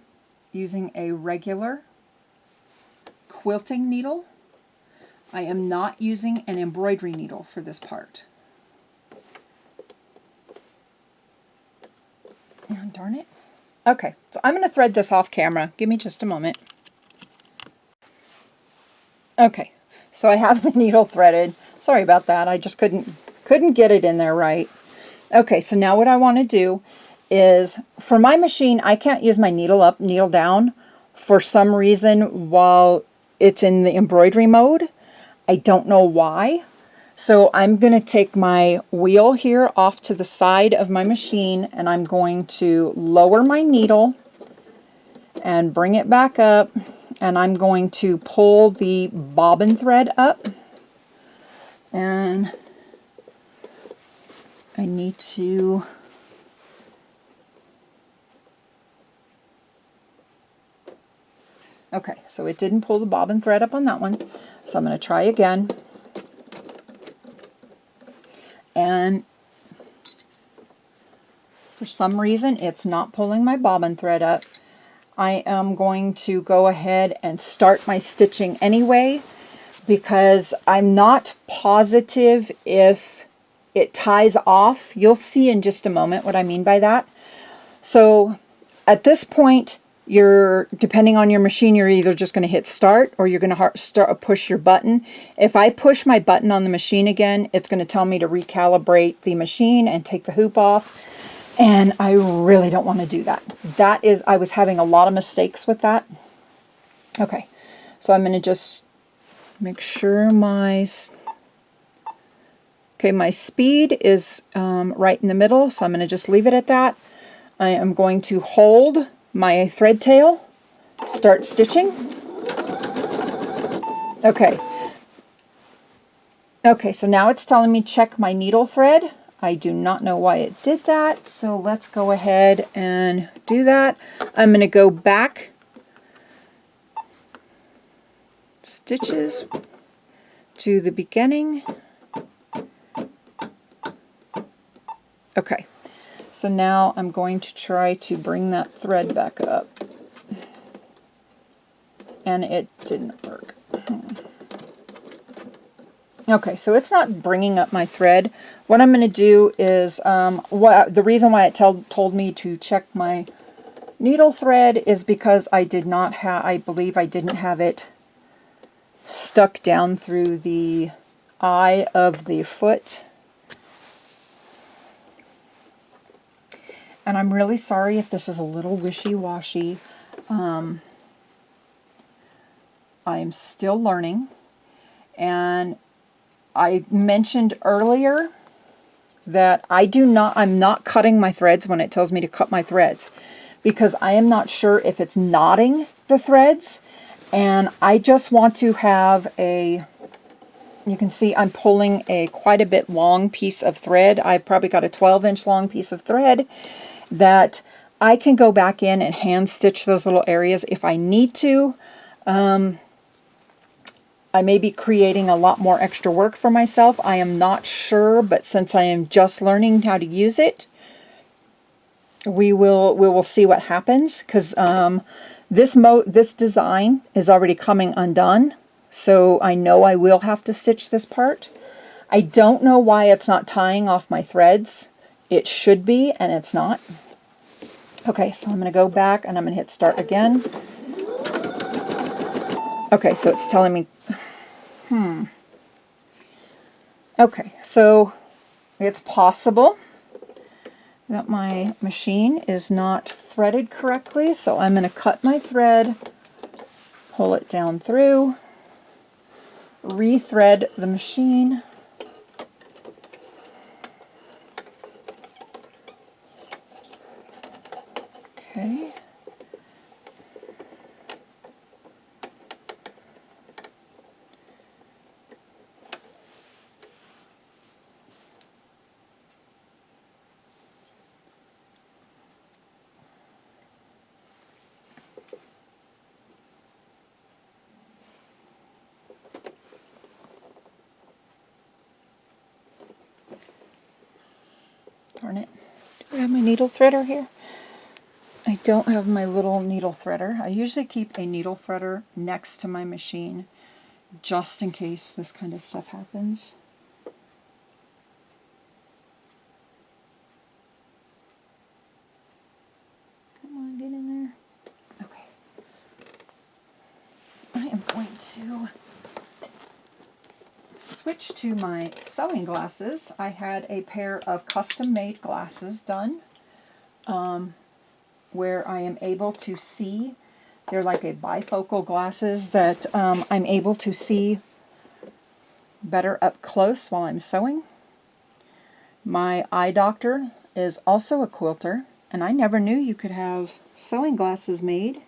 using a regular quilting needle. I am not using an embroidery needle for this part. Oh, darn it. Okay, so I'm going to thread this off camera. Give me just a moment. Okay, so I have the needle threaded. Sorry about that. I just couldn't get it in there right. Okay, so now what I want to do is, for my machine, I can't use my needle up, needle down for some reason while it's in the embroidery mode. I don't know why. So I'm going to take my wheel here off to the side of my machine, and I'm going to lower my needle and bring it back up, and I'm going to pull the bobbin thread up, and I need to okay, so it didn't pull the bobbin thread up on that one, so I'm going to try again. And for some reason it's not pulling my bobbin thread up. I am going to go ahead and start my stitching anyway, because I'm not positive if it ties off. You'll see in just a moment what I mean by that. So at this point, depending on your machine, you're either just going to hit start or you're going to push your button. If I push my button on the machine again, it's going to tell me to recalibrate the machine and take the hoop off. And I really don't want to do that. I was having a lot of mistakes with that. Okay, so I'm going to just make sure my speed is right in the middle, so I'm going to just leave it at that. I am going to hold my thread tail, start stitching. Okay. Okay, so now it's telling me check my needle thread. I do not know why it did that, so let's go ahead and do that. I'm going to go back stitches to the beginning. Okay, so now I'm going to try to bring that thread back up. And it didn't work. Okay, so it's not bringing up my thread. What I'm going to do is, the reason why it told me to check my needle thread is because I believe I didn't have it stuck down through the eye of the foot. And I'm really sorry if this is a little wishy-washy. I am still learning. And I mentioned earlier that I'm not cutting my threads when it tells me to cut my threads, because I am not sure if it's knotting the threads, and I just want to have you can see I'm pulling a quite a bit long piece of thread. I've probably got a 12-inch long piece of thread that I can go back in and hand stitch those little areas if I need to. I may be creating a lot more extra work for myself. I am not sure, but since I am just learning how to use it, we will see what happens, because this design is already coming undone, so I know I will have to stitch this part. I don't know why it's not tying off my threads. It should be, and it's not. Okay, so I'm going to go back and I'm going to hit start again. Okay, so it's telling me, okay, so it's possible that my machine is not threaded correctly, so I'm going to cut my thread, pull it down through, rethread the machine. Okay. Darn it. Do I have my needle threader here? I don't have my little needle threader. I usually keep a needle threader next to my machine just in case this kind of stuff happens. Come on, get in there. Okay. I am going to switch to my sewing glasses. I had a pair of custom-made glasses done where I am able to see. They're like a bifocal glasses that I'm able to see better up close while I'm sewing. My eye doctor is also a quilter, and I never knew you could have sewing glasses made.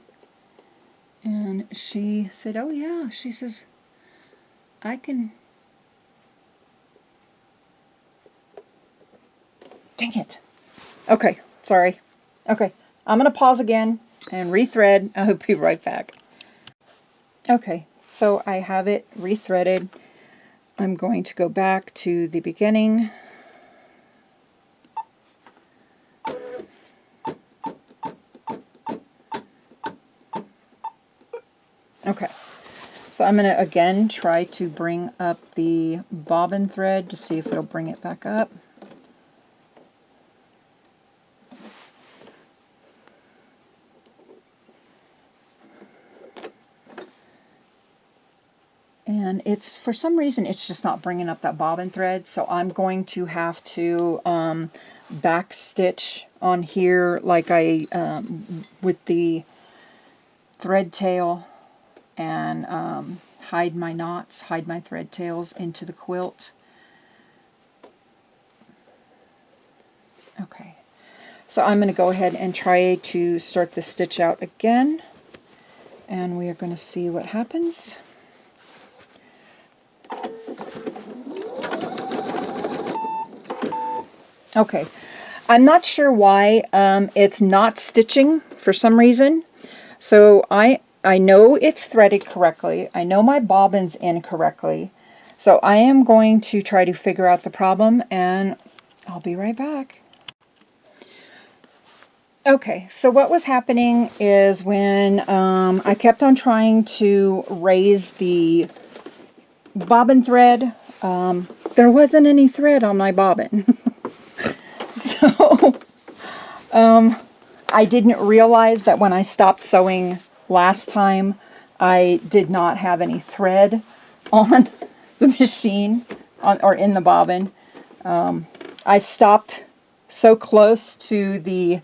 And she said, oh yeah, she says, I can... Dang it. Okay, sorry. Okay, I'm going to pause again and rethread. I'll be right back. Okay, so I have it rethreaded. I'm going to go back to the beginning. Okay, so I'm going to again try to bring up the bobbin thread to see if it'll bring it back up. And it's, for some reason, it's just not bringing up that bobbin thread, so I'm going to have to back stitch on here like I, with the thread tail, and hide my knots, hide my thread tails into the quilt. Okay, so I'm going to go ahead and try to start the stitch out again, and we are going to see what happens. Okay, I'm not sure why it's not stitching for some reason. So I know it's threaded correctly. I know my bobbin's in correctly. So I am going to try to figure out the problem, and I'll be right back. Okay, so what was happening is when I kept on trying to raise the bobbin thread, there wasn't any thread on my bobbin. So I didn't realize that when I stopped sewing last time, I did not have any thread on the machine or in the bobbin. I stopped so close to the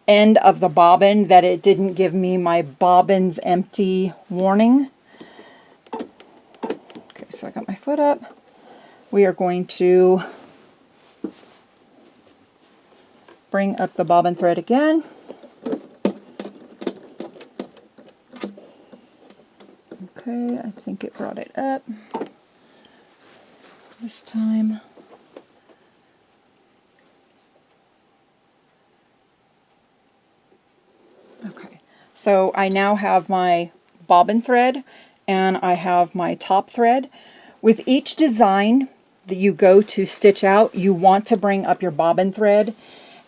end of the bobbin that it didn't give me my bobbin's empty warning. Okay, so I got my foot up. We are going to bring up the bobbin thread again. Okay, I think it brought it up this time. Okay, so I now have my bobbin thread and I have my top thread. With each design that you go to stitch out, you want to bring up your bobbin thread,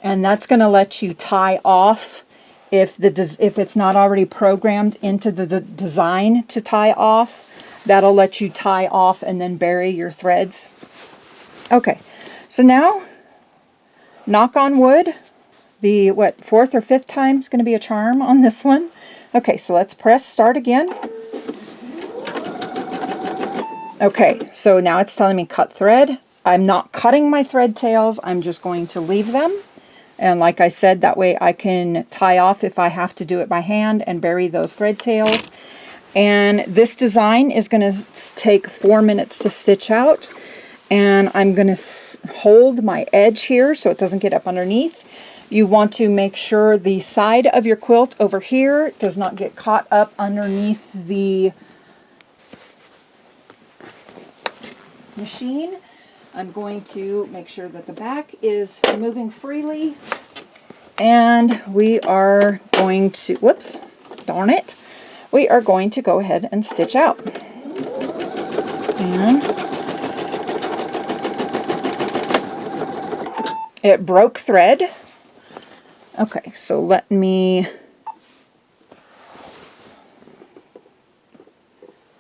and that's going to let you tie off if it's not already programmed into the design to tie off. That'll let you tie off and then bury your threads. Okay, so now, knock on wood, the fourth or fifth time is going to be a charm on this one. Okay, so let's press start again. Okay, so now it's telling me cut thread. I'm not cutting my thread tails, I'm just going to leave them. And like I said, that way I can tie off if I have to do it by hand and bury those thread tails. And this design is going to take 4 minutes to stitch out. And I'm going to hold my edge here so it doesn't get up underneath. You want to make sure the side of your quilt over here does not get caught up underneath the machine. I'm going to make sure that the back is moving freely. And we are going to, whoops, darn it. We are going to go ahead and stitch out. And it broke thread. Okay, so let me...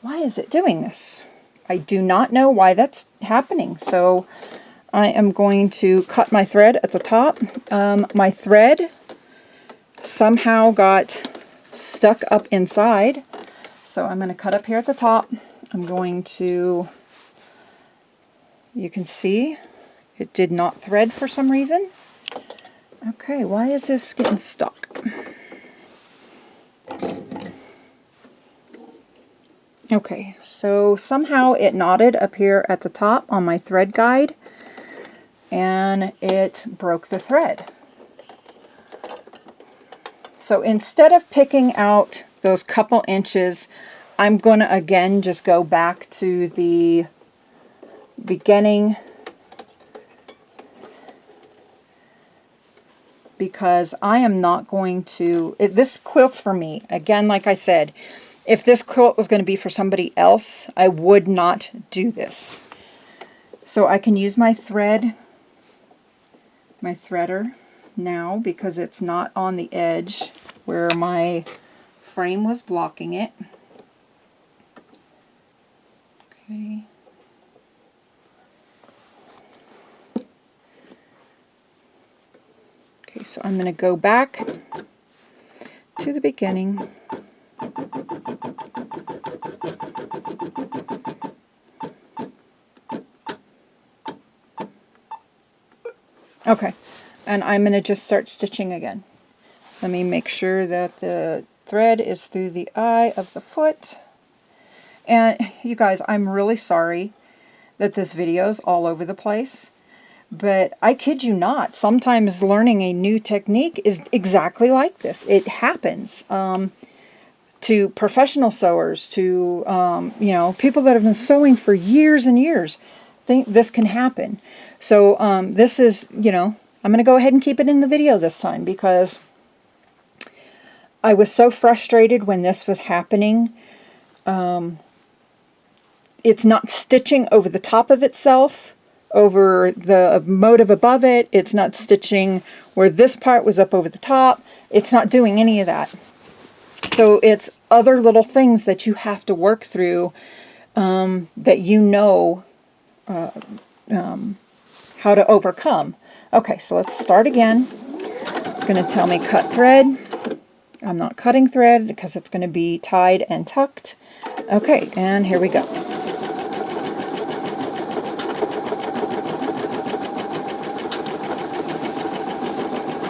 Why is it doing this? I do not know why that's happening. So I am going to cut my thread at the top. My thread somehow got stuck up inside. So I'm going to cut up here at the top. I'm going to... You can see it did not thread for some reason. Okay, why is this getting stuck? Okay, so somehow it knotted up here at the top on my thread guide, and it broke the thread. So instead of picking out those couple inches, I'm going to again just go back to the beginning, because I am not going to... This quilt's for me. Again, like I said, if this quilt was going to be for somebody else, I would not do this. So I can use my thread, my threader now, because it's not on the edge where my frame was blocking it. Okay. Okay, so I'm going to go back to the beginning. Okay, and I'm going to just start stitching again. Let me make sure that the thread is through the eye of the foot. And you guys, I'm really sorry that this video is all over the place. But I kid you not, sometimes learning a new technique is exactly like this. It happens to professional sewers, to you know, people that have been sewing for years and years. Think this can happen. So this is, you know, I'm going to go ahead and keep it in the video this time, because I was so frustrated when this was happening. It's not stitching over the top of itself, over the motif above it. It's not stitching where this part was up over the top. It's not doing any of that. So it's other little things that you have to work through, that you know how to overcome. Okay, so let's start again. It's going to tell me cut thread. I'm not cutting thread because it's going to be tied and tucked. Okay, and here we go.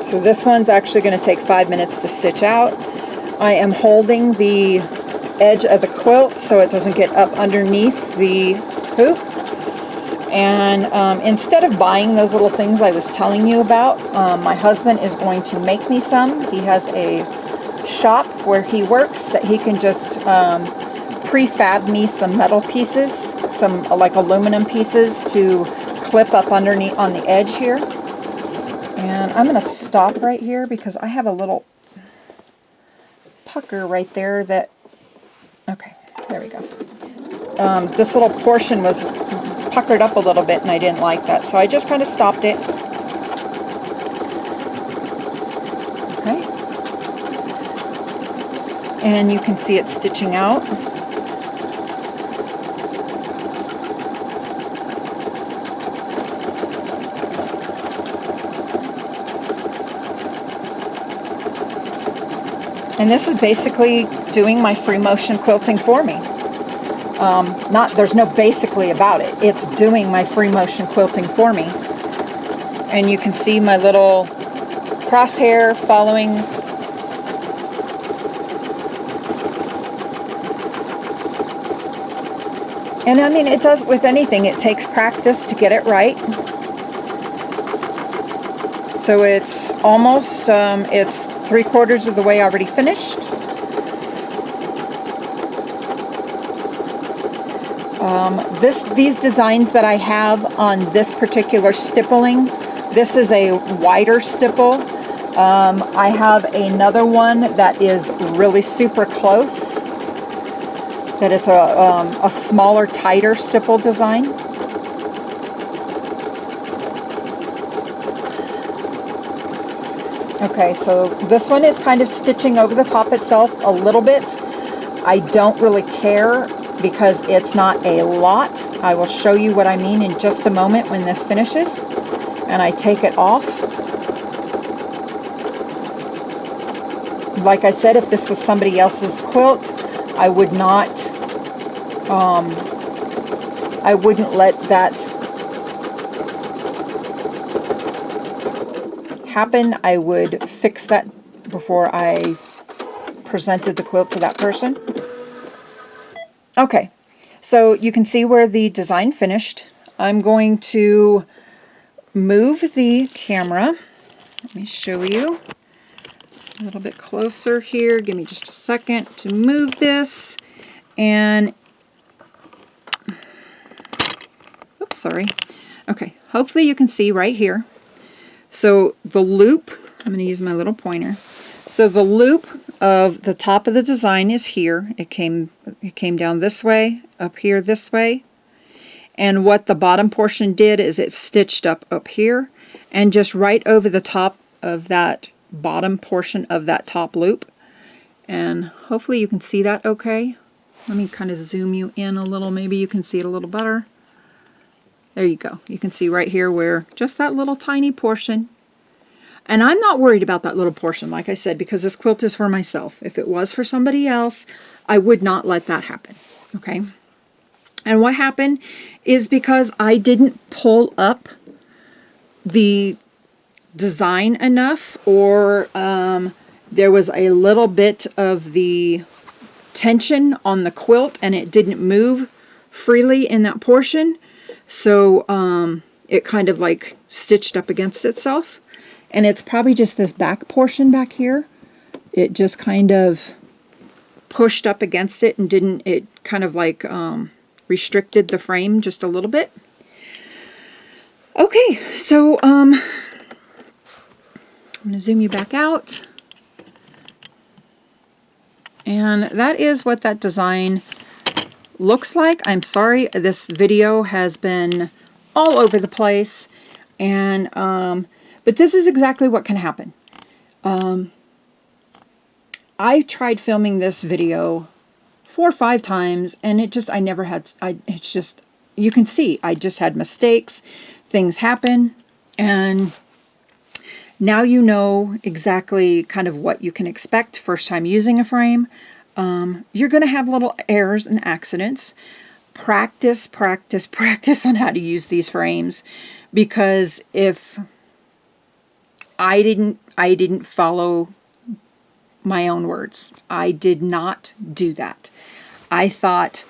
So this one's actually going to take 5 minutes to stitch out. I am holding the edge of the quilt so it doesn't get up underneath the hoop. And instead of buying those little things I was telling you about, my husband is going to make me some. He has a shop where he works that he can just prefab me some metal pieces, some like aluminum pieces to clip up underneath on the edge here. And I'm going to stop right here because I have a little pucker right there that, okay, there we go. This little portion was puckered up a little bit and I didn't like that, so I just kind of stopped it. Okay. And you can see it stitching out. And this is basically doing my free motion quilting for me. There's no basically about it. It's doing my free motion quilting for me. And you can see my little crosshair following. And I mean, it does with anything. It takes practice to get it right. So it's almost, it's 3/4 of the way already finished. These designs that I have on this particular stippling, this is a wider stipple. I have another one that is really super close, that it's a smaller, tighter stipple design. Okay, so this one is kind of stitching over the top itself a little bit. I don't really care because it's not a lot. I will show you what I mean in just a moment when this finishes and I take it off. Like I said, if this was somebody else's quilt, I would not, I wouldn't let that happen. I would fix that before I presented the quilt to that person. Okay, so you can see where the design finished. I'm going to move the camera. Let me show you a little bit closer here. Give me just a second to move this. And, oops, sorry. Okay, hopefully you can see right here. So the loop, I'm going to use my little pointer. So the loop of the top of the design is here. It came down this way, up here this way. And what the bottom portion did is it stitched up here and just right over the top of that bottom portion of that top loop. And hopefully you can see that okay. Let me kind of zoom you in a little. Maybe you can see it a little better. There you go. You can see right here where just that little tiny portion. And I'm not worried about that little portion, like I said, because this quilt is for myself. If it was for somebody else, I would not let that happen, okay? And what happened is because I didn't pull up the design enough, or there was a little bit of the tension on the quilt and it didn't move freely in that portion. So it kind of like stitched up against itself. And it's probably just this back portion back here. It just kind of pushed up against it and didn't, it kind of like restricted the frame just a little bit. Okay, so I'm going to zoom you back out. And that is what that design looks like. I'm sorry, this video has been all over the place. And but this is exactly what can happen. I tried filming this video 4 or 5 times, and it just, I never had, it's just, you can see, I just had mistakes, things happen, and now you know exactly kind of what you can expect first time using a frame. You're going to have little errors and accidents. Practice, practice, practice on how to use these frames, because if I didn't follow my own words. I did not do that. I thought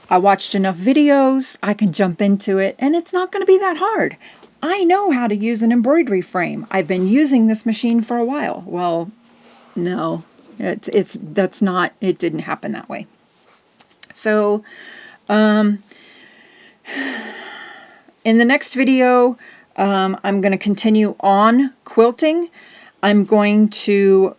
I watched enough videos, I can jump into it, and it's not going to be that hard. I know how to use an embroidery frame. I've been using this machine for a while. Well, no, it didn't happen that way. So, in the next video, I'm going to continue on quilting. I'm going to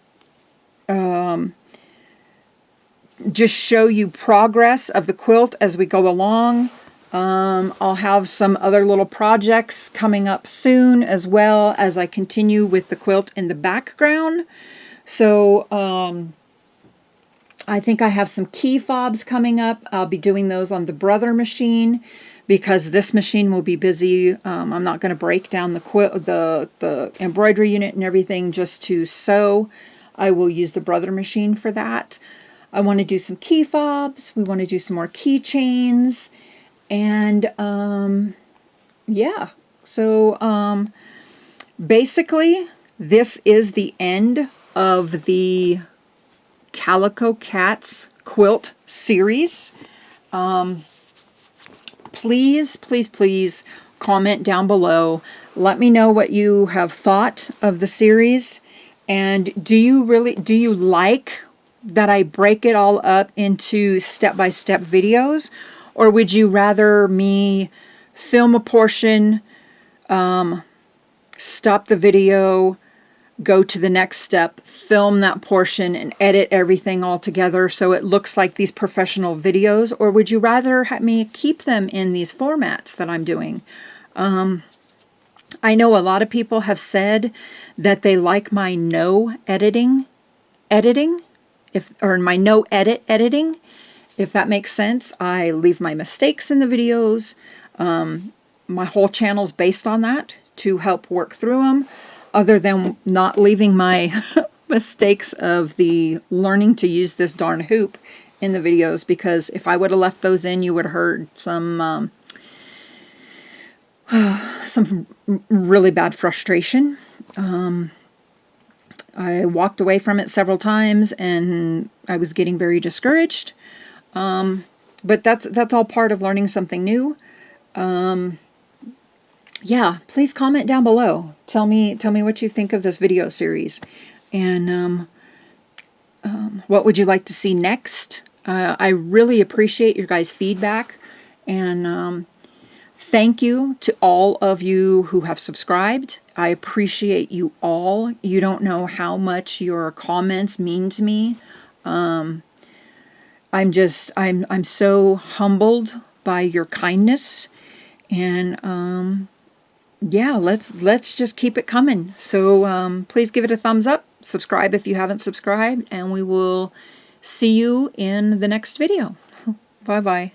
just show you progress of the quilt as we go along. I'll have some other little projects coming up soon, as well as I continue with the quilt in the background. So I think I have some key fobs coming up. I'll be doing those on the Brother machine, because this machine will be busy. I'm not going to break down the quilt, the embroidery unit and everything just to sew. I will use the Brother machine for that. I want to do some key fobs. We want to do some more keychains. And yeah, so basically this is the end of the Calico Cats quilt series. Please, please, please comment down below. Let me know what you have thought of the series. And do you like that I break it all up into step-by-step videos? Or would you rather me film a portion, stop the video, go to the next step, film that portion, and edit everything all together so it looks like these professional videos? Or would you rather have me keep them in these formats that I'm doing? I know a lot of people have said that they like my no editing, or my no edit editing, if that makes sense. I leave my mistakes in the videos. My whole channel's based on that, to help work through them, other than not leaving my mistakes of the learning to use this darn hoop in the videos, because if I would have left those in, you would have heard some really bad frustration. I walked away from it several times, and I was getting very discouraged. But that's all part of learning something new. Yeah, please comment down below. Tell me what you think of this video series, and what would you like to see next. I really appreciate your guys' feedback, and thank you to all of you who have subscribed. I appreciate you all. You don't know how much your comments mean to me. I'm so humbled by your kindness, and yeah, let's just keep it coming. So please give it a thumbs up, subscribe if you haven't subscribed, and we will see you in the next video. Bye bye.